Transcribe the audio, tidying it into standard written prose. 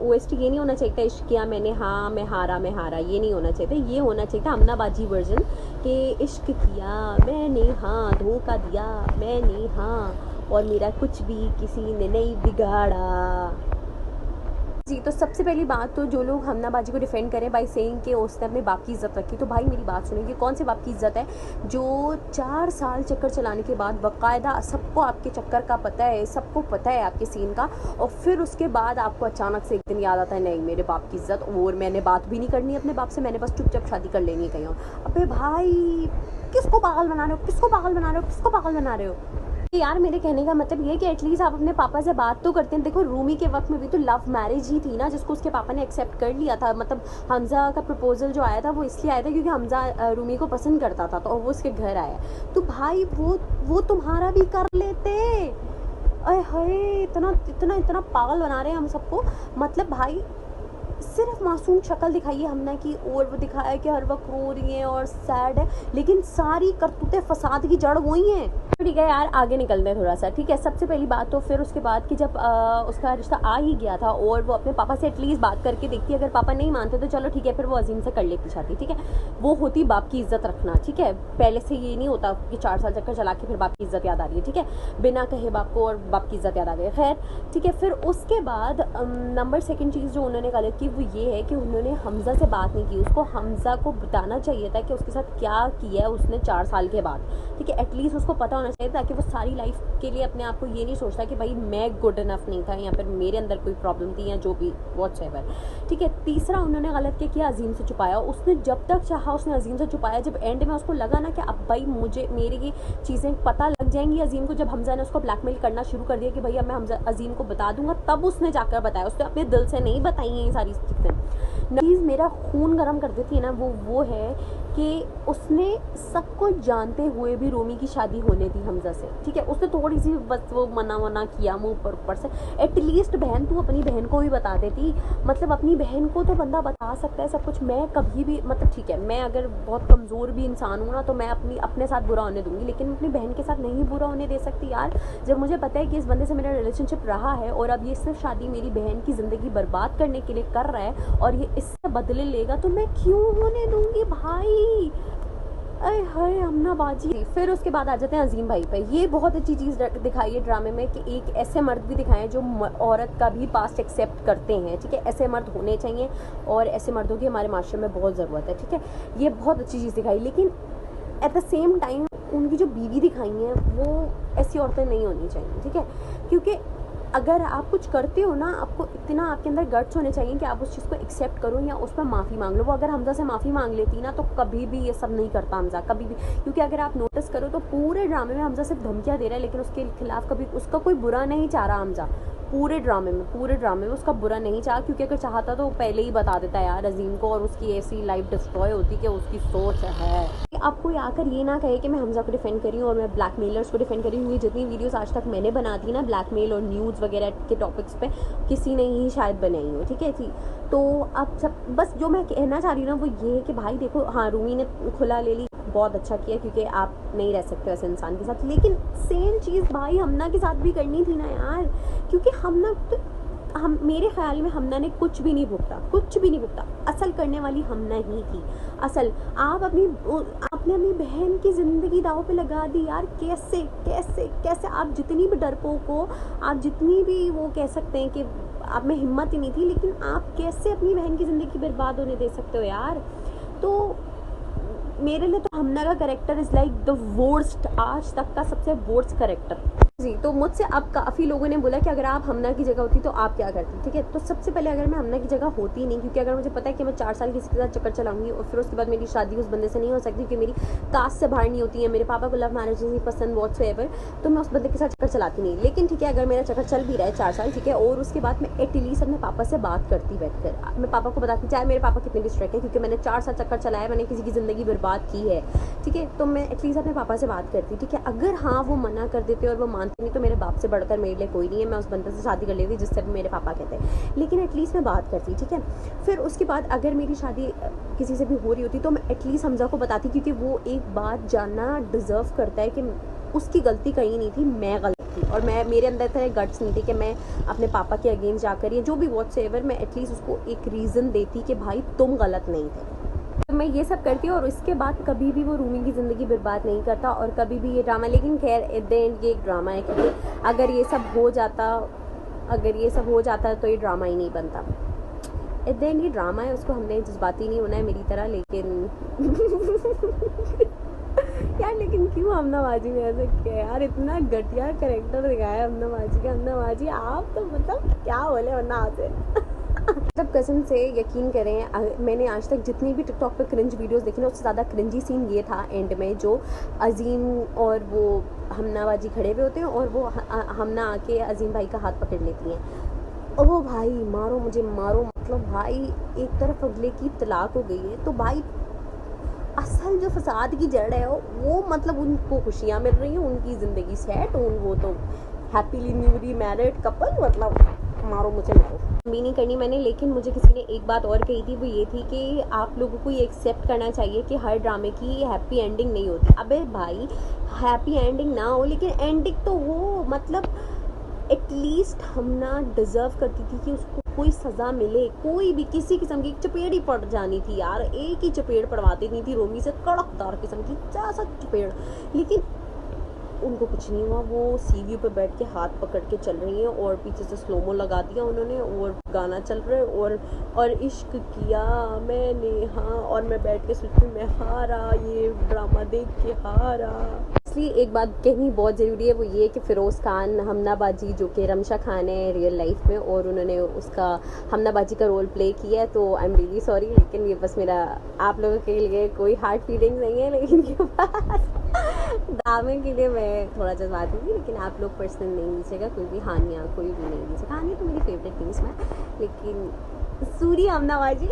OST ये नहीं होना चाहिए था इश्क किया मैंने हाँ मैं हारा, ये नहीं होना चाहिए था। ये होना चाहिए था अमनाबाजी वर्जन कि इश्क किया मैंने हाँ, धोखा दिया मैंने हाँ, और मेरा कुछ भी किसी ने नहीं बिगाड़ा। जी, तो सबसे पहली बात तो जो लोग हमनाबाजी को डिफेंड करें बाई सेइंग कि उसने अपने बाप की इज़्ज़त रखी, तो भाई मेरी बात सुनिए, कौन से बाप की इज़्ज़त है जो 4 साल चक्कर चलाने के बाद बाकायदा सबको आपके चक्कर का पता है, सबको पता है आपके सीन का, और फिर उसके बाद आपको अचानक से एक दिन याद आता है नहीं मेरे बाप की इज़्ज़त, और मैंने बात भी नहीं करनी अपने बाप से, मैंने बस चुपचाप शादी कर लेनी है कहीं और। अबे भाई किसको पागल बना रहे हो, किसको पागल बना रहे हो, किसको पागल बना रहे हो? यार मेरे कहने का मतलब ये कि एटलीस्ट आप अपने पापा से बात तो करते हैं। देखो रूमी के वक्त में भी तो लव मैरिज ही थी ना, जिसको उसके पापा ने एक्सेप्ट कर लिया था। मतलब हमजा का प्रपोजल जो आया था वो इसलिए आया था क्योंकि हमजा रूमी को पसंद करता था, तो वो उसके घर आया। तो भाई वो तुम्हारा भी कर लेते। अरे हाय इतना इतना इतना पागल बना रहे हैं हम सबको। मतलब भाई सिर्फ मासूम शक्ल दिखाई है हमने की, और वो दिखाया कि हर वक्त रो रही है और सैड है, लेकिन सारी करतूतें फसाद की जड़ वही हैं। ठीक है यार आगे निकलते हैं थोड़ा सा, ठीक है। सबसे पहली बात तो फिर उसके बाद कि जब उसका रिश्ता आ ही गया था और वो अपने पापा से एटलीस्ट बात करके देखती, अगर पापा नहीं मानते तो चलो ठीक है फिर वो अजीम से कर लेती शादी, ठीक है। वो होती बाप की इज्जत रखना, ठीक है। पहले से ये नहीं होता कि 4 साल चक्कर चला के फिर बाप की इज्जत याद आ रही है, ठीक है, बिना कहे बाप को और बाप की इज्जत याद आ गई, खैर ठीक है। फिर उसके बाद नंबर 2 चीज़ जो उन्होंने गलत की वो ये है कि उन्होंने हमजा से बात नहीं की। उसको हमजा को बताना चाहिए था कि उसके साथ क्या किया है उसने 4 साल के बाद, ठीक है। एटलीस्ट उसको पता होना चाहिए ताकि वो सारी लाइफ के लिए अपने आप को ये नहीं सोचता कि भाई मैं गुड इनफ नहीं था या फिर मेरे अंदर कोई प्रॉब्लम थी या जो भी व्हाट्सएवर, ठीक है। तीसरा उन्होंने गलत किया अजीम से छुपाया। उसने जब तक चाहा उसने अजीम से छुपाया, जब एंड में उसको लगा ना कि अब भाई मुझे मेरी ये चीज़ें पता लग जाएंगी अजीम को, जब हमजा ने उसको ब्लैकमेल करना शुरू कर दिया कि भाई अब मैं हमजा अजीम को बता दूंगा, तब उसने जाकर बताया। उसने अपने दिल से नहीं बताई हैं ये सारी चीज़ें। चीज़ मेरा खून गर्म कर देती है ना वो है कि उसने सब कुछ जानते हुए भी रोमी की शादी होने दी हमजा से, ठीक है। उसने थोड़ी सी बस वो मना किया मुँह पर ऊपर से। एटलीस्ट बहन तू अपनी बहन को भी बता देती, मतलब अपनी बहन को तो बंदा बता सकता है सब कुछ। मैं कभी भी मतलब ठीक है मैं अगर बहुत कमज़ोर भी इंसान हूँ ना तो मैं अपने साथ बुरा होने दूंगी, लेकिन अपनी बहन के साथ नहीं बुरा होने दे सकती यार। जब मुझे पता है कि इस बंदे से मेरा रिलेशनशिप रहा है और अब ये सिर्फ शादी मेरी बहन की ज़िंदगी बर्बाद करने के लिए कर रहा है और ये इससे बदले लेगा, तो मैं क्यों होने दूंगी भाई। अरे हाय हमनाबाजी। फिर उसके बाद आ जाते हैं अजीम भाई पे। ये बहुत अच्छी चीज़ दिखाई है ड्रामे में कि एक ऐसे मर्द भी दिखाए हैं जो औरत का भी पास्ट एक्सेप्ट करते हैं, ठीक है। ऐसे मर्द होने चाहिए और ऐसे मर्दों की हमारे माशरे में बहुत ज़रूरत है, ठीक है। ये बहुत अच्छी चीज़ दिखाई, लेकिन एट द सेम टाइम उनकी जो बीवी दिखाई हैं वो ऐसी औरतें नहीं होनी चाहिए, ठीक है। क्योंकि अगर आप कुछ करते हो ना, आपको इतना आपके अंदर गट्स होने चाहिए कि आप उस चीज़ को एक्सेप्ट करो या उस पर माफ़ी मांग लो। वो अगर हमजा से माफ़ी मांग लेती ना तो कभी भी ये सब नहीं करता हमजा, कभी भी। क्योंकि अगर आप नोटिस करो तो पूरे ड्रामे में हमजा सिर्फ धमकियाँ दे रहा है, लेकिन उसके खिलाफ कभी उसका कोई बुरा नहीं चाह रहा हमजा। पूरे ड्रामे में उसका बुरा नहीं चाहा, क्योंकि अगर चाहता तो पहले ही बता देता यार अजीम को और उसकी ऐसी लाइफ डिस्ट्रॉय होती कि उसकी सोच है। अब कोई आकर ये ना कहे कि मैं हमजा को डिफेंड करी हूँ और मैं ब्लैकमेलर्स को डिफेंड करी हूँ। ये जितनी वीडियोस आज तक मैंने बना दी ना ब्लैकमेल और न्यूज़ वगैरह के टॉपिक्स पे, किसी ने ही शायद बनाई हो, ठीक है जी। तो अब सब बस जो मैं कहना चाह रही हूँ ना वो ये है कि भाई देखो हाँ रूमी ने खुला ले ली, बहुत अच्छा किया, क्योंकि आप नहीं रह सकते ऐसे इंसान के साथ, लेकिन सेम चीज़ भाई हमना के साथ भी करनी थी ना यार। क्योंकि हमना तो मेरे ख्याल में हमना ने कुछ भी नहीं भुगता। असल करने वाली हमना ही थी असल। आपने अपनी बहन की ज़िंदगी दाव पे लगा दी यार। कैसे आप जितनी भी डरपोक हो, आप जितनी भी वो कह सकते हैं कि आप में हिम्मत ही नहीं थी, लेकिन आप कैसे अपनी बहन की ज़िंदगी बर्बाद होने दे सकते हो यार। तो मेरे लिए तो हमना का character is like the worst, आज तक का सबसे वर्स्ट कैरेक्टर जी। तो मुझसे अब काफ़ी लोगों ने बोला कि अगर आप हमना की जगह होती तो आप क्या करती, ठीक है। तो सबसे पहले अगर मैं हमना की जगह होती नहीं, क्योंकि अगर मुझे पता है कि मैं 4 साल किसी के साथ चक्कर चलाऊंगी और फिर उसके बाद मेरी शादी उस बंदे से नहीं हो सकती क्योंकि मेरी कास्ट से बाहर नहीं होती है, मेरे पापा को लव मैरिज नहीं पसंद व्हाट्सएवर, तो मैं उस बंदे के साथ चक्कर चलाती नहीं। लेकिन ठीक है अगर मेरा चक्कर चल भी रहा है 4 साल, ठीक है, और उसके बाद मैं एटलीस्ट अपने पापा से बात करती बैठकर, मैं पापा को बताती, चाहे मेरे पापा कितने डिस्ट्रैक्ट है, क्योंकि मैंने 4 साल चक्कर चलाया, मैंने किसी की ज़िंदगी बर्बाद की है, ठीक है। तो मैं एटलीस्ट अपने पापा से बात करती, ठीक है। अगर हाँ वो मना कर देते और वो मानते नहीं तो मेरे बाप से बढ़कर मेरे लिए कोई नहीं है, मैं उस बंदे से शादी कर लेती जिससे मेरे पापा कहते हैं, लेकिन एटलीस्ट मैं बात करती, ठीक है। फिर उसके बाद अगर मेरी शादी किसी से भी हो रही होती तो मैं एटलीस्ट हमजा को बताती, क्योंकि वो एक बात जानना डिज़र्व करता है कि उसकी गलती कहीं नहीं थी, मैं गलत थी, और मैं मेरे अंदर इतना गट्स नहीं थे कि मैं अपने पापा के अगेंस्ट जाकर या जो भी व्हाट्स एवर, मैं एटलीस्ट उसको एक रीज़न देती कि भाई तुम गलत नहीं थे। तो मैं ये सब करती हूँ और उसके बाद कभी भी वो रूमी की ज़िंदगी बर्बाद नहीं करता और कभी भी ये ड्रामा। लेकिन खैर एट द एंड ये एक ड्रामा है, क्योंकि अगर ये सब हो जाता तो ये ड्रामा ही नहीं बनता। एट द एंड ये ड्रामा है, उसको हमने जज्बाती नहीं होना है मेरी तरह। लेकिन यार लेकिन क्यों हमना बाजी ने ऐसा किया यार, इतना घटिया कैरेक्टर दिखाया हमना बाजी का। हमना बाजी आप तो मतलब क्या बोले वरना आते मतलब कसम से यकीन करें, मैंने आज तक जितनी भी टिकटॉक पे क्रिंज वीडियोस देखी ना, उससे ज़्यादा क्रिंजी सीन ये था एंड में, जो अजीम और वो हमना बाजी खड़े हुए होते हैं और वो हमना आके अजीम भाई का हाथ पकड़ लेती हैं। ओ भाई मारो मुझे मारो, मतलब भाई एक तरफ अगले की तलाक हो गई है तो भाई असल जो फसाद की जड़ है वो मतलब उनको खुशियाँ मिल रही हैं, उनकी ज़िंदगी सेट, वो तो हैप्पीली न्यूली मैरिड कपल, मतलब मारो मुझे मारो भी नहीं करनी मैंने। लेकिन मुझे किसी ने एक बात और कही थी, वो ये थी कि आप लोगों को ये एक्सेप्ट करना चाहिए कि हर ड्रामे की हैप्पी एंडिंग नहीं होती। अबे भाई हैप्पी एंडिंग ना हो लेकिन एंडिंग तो हो, मतलब एटलीस्ट हम ना डिज़र्व करती थी कि उसको कोई सज़ा मिले, कोई भी किसी किस्म की चपेड़ ही पड़ जानी थी यार, एक ही चपेड़ पड़वाती नहीं थी रोमी से, कड़कदार किस्म की सा चपेड़। लेकिन उनको कुछ नहीं हुआ, वो सीढ़ी पे बैठ के हाथ पकड़ के चल रही हैं और पीछे से स्लोमो लगा दिया उन्होंने और गाना चल रहा है और इश्क किया मैंने हाँ, और मैं बैठ के सोचती हूँ मैं हारा, ये ड्रामा देख के हारा। इसलिए एक बात कहनी बहुत ज़रूरी है, वो ये कि फ़िरोज़ खान हमना बाजी जो कि रमशा खान है रियल लाइफ में, और उन्होंने उसका हमना बाजी का रोल प्ले किया है, तो आई एम रियली सॉरी। लेकिन ये बस मेरा आप लोगों के लिए कोई हार्ट फीलिंग नहीं है, लेकिन ये बात ड्रामे के लिए मैं थोड़ा जज्बाती थी। लेकिन आप लोग पर्सनल नहीं लीजिएगा, कोई भी हानिया कोई भी नहीं लीजिएगा। हानिया तो मेरी फेवरेट थिंग्स में, लेकिन सूरी हमना बाजी